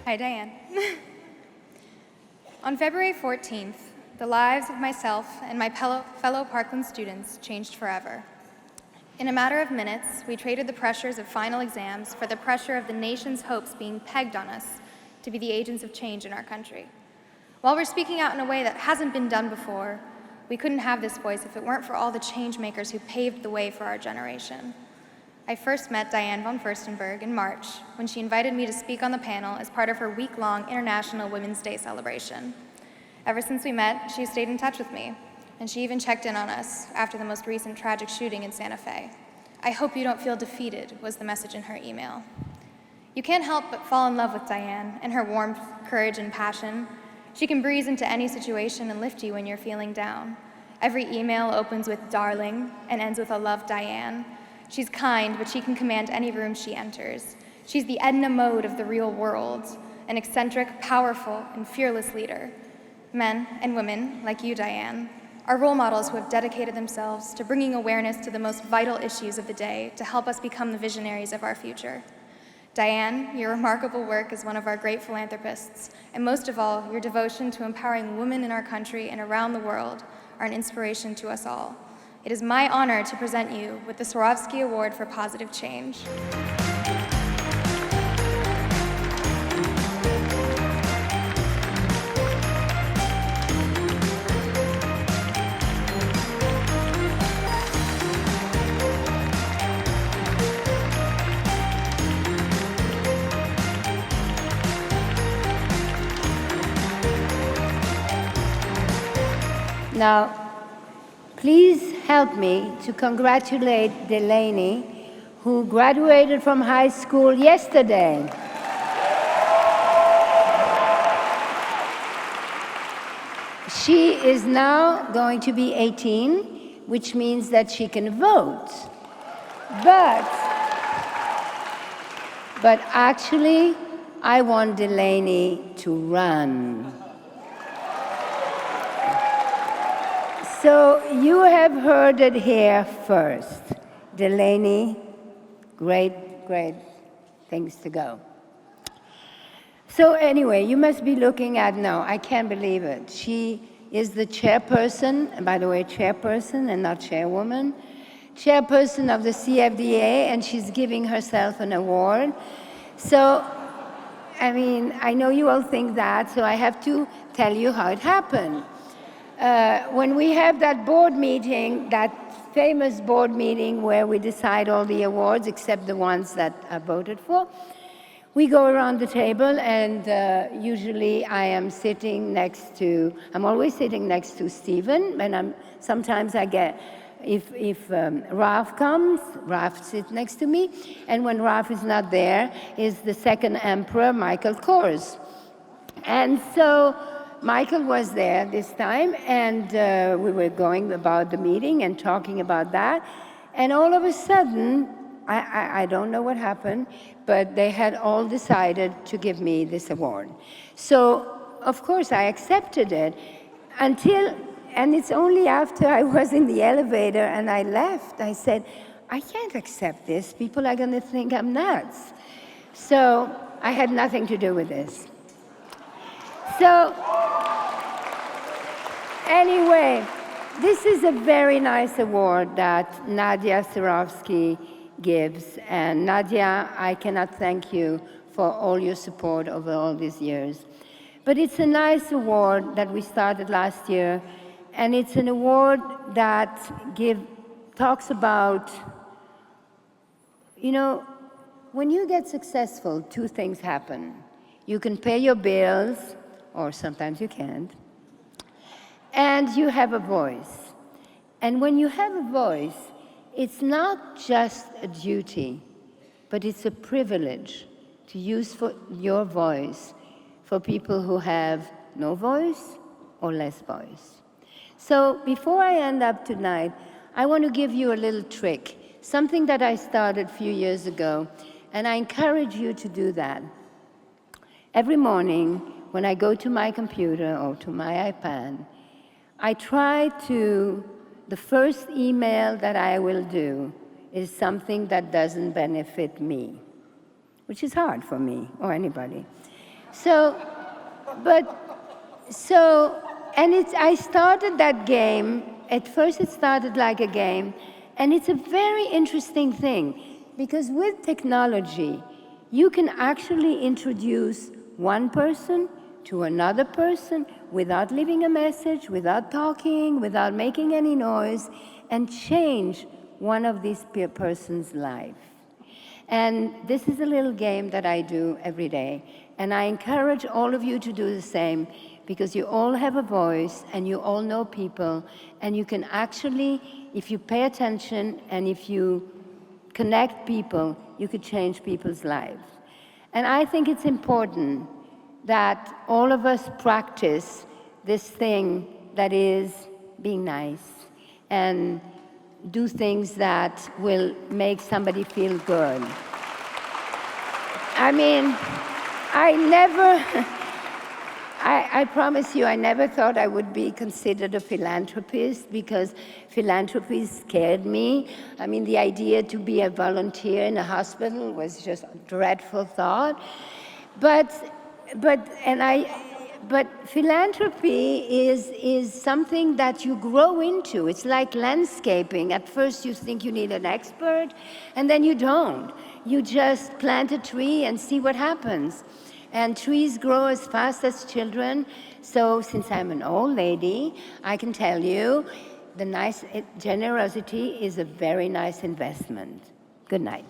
Hi, Diane. On February 14th, the lives of myself and my fellow Parkland students changed forever. In a matter of minutes, we traded the pressures of final exams for the pressure of the nation's hopes being pegged on us to be the agents of change in our country. While we're speaking out in a way that hasn't been done before, we couldn't have this voice if it weren't for all the change makers who paved the way for our generation. I first met Diane von Furstenberg in March when she invited me to speak on the panel as part of her week-long International Women's Day celebration. Ever since we met, she stayed in touch with me, and she even checked in on us after the most recent tragic shooting in Santa Fe. "I hope you don't feel defeated," was the message in her email. You can't help but fall in love with Diane and her warmth, courage, and passion. She can breeze into any situation and lift you when you're feeling down. Every email opens with "darling" and ends with "I love Diane." She's kind, but she can command any room she enters. She's the Edna Mode of the real world, an eccentric, powerful, and fearless leader. Men and women, like you, Diane, are role models who have dedicated themselves to bringing awareness to the most vital issues of the day to help us become the visionaries of our future. Diane, your remarkable work as one of our great philanthropists, and most of all, your devotion to empowering women in our country and around the world are an inspiration to us all. It is my honor to present you with the Swarovski Award for Positive Change. Now, please help me to congratulate Delaney, who graduated from high school yesterday. She is now going to be 18, which means that she can vote. But actually, I want Delaney to run. So you have heard it here first. Delaney, great things to go. So anyway, you must be looking at, no, I can't believe it. She is the chairperson, and by the way, chairperson and not chairwoman, chairperson of the CFDA, and she's giving herself an award. So, I mean, I know you all think that, so I have to tell you how it happened. When we have that board meeting, that famous board meeting where we decide all the awards except the ones that are voted for, we go around the table, and usually I'm always sitting next to Stephen, and sometimes I get, if Ralph comes, Ralph sits next to me, and when Ralph is not there, is the second emperor, Michael Kors. And so Michael was there this time, and we were going about the meeting and talking about that, and all of a sudden, I don't know what happened, but they had all decided to give me this award. So, of course, I accepted it and it's only after I was in the elevator and I left, I said, I can't accept this. People are going to think I'm nuts. So I had nothing to do with this. So, anyway, this is a very nice award that Nadia Swarovski gives. And Nadia, I cannot thank you for all your support over all these years. But it's a nice award that we started last year, and it's an award that talks about, you know, when you get successful, two things happen. You can pay your bills, or sometimes you can't, and you have a voice. And when you have a voice, it's not just a duty, but it's a privilege to use your voice for people who have no voice or less voice. So before I end up tonight, I want to give you a little trick, something that I started a few years ago, and I encourage you to do that. Every morning, when I go to my computer or to my iPad, I try the first email that I will do is something that doesn't benefit me, which is hard for me or anybody. So, and I started that game, at first it started like a game, and it's a very interesting thing, because with technology, you can actually introduce one person to another person without leaving a message, without talking, without making any noise, and change one of these person's life. And this is a little game that I do every day. And I encourage all of you to do the same, because you all have a voice and you all know people, and you can actually, if you pay attention and if you connect people, you could change people's lives. And I think it's important that all of us practice this thing that is being nice and do things that will make somebody feel good. I mean, I promise you, I never thought I would be considered a philanthropist, because philanthropy scared me. I mean, the idea to be a volunteer in a hospital was just a dreadful thought. But philanthropy is something that you grow into. It's like landscaping. At first you think you need an expert, and then you don't. You just plant a tree and see what happens. And trees grow as fast as children. So since I'm an old lady, I can tell you generosity is a very nice investment. Good night.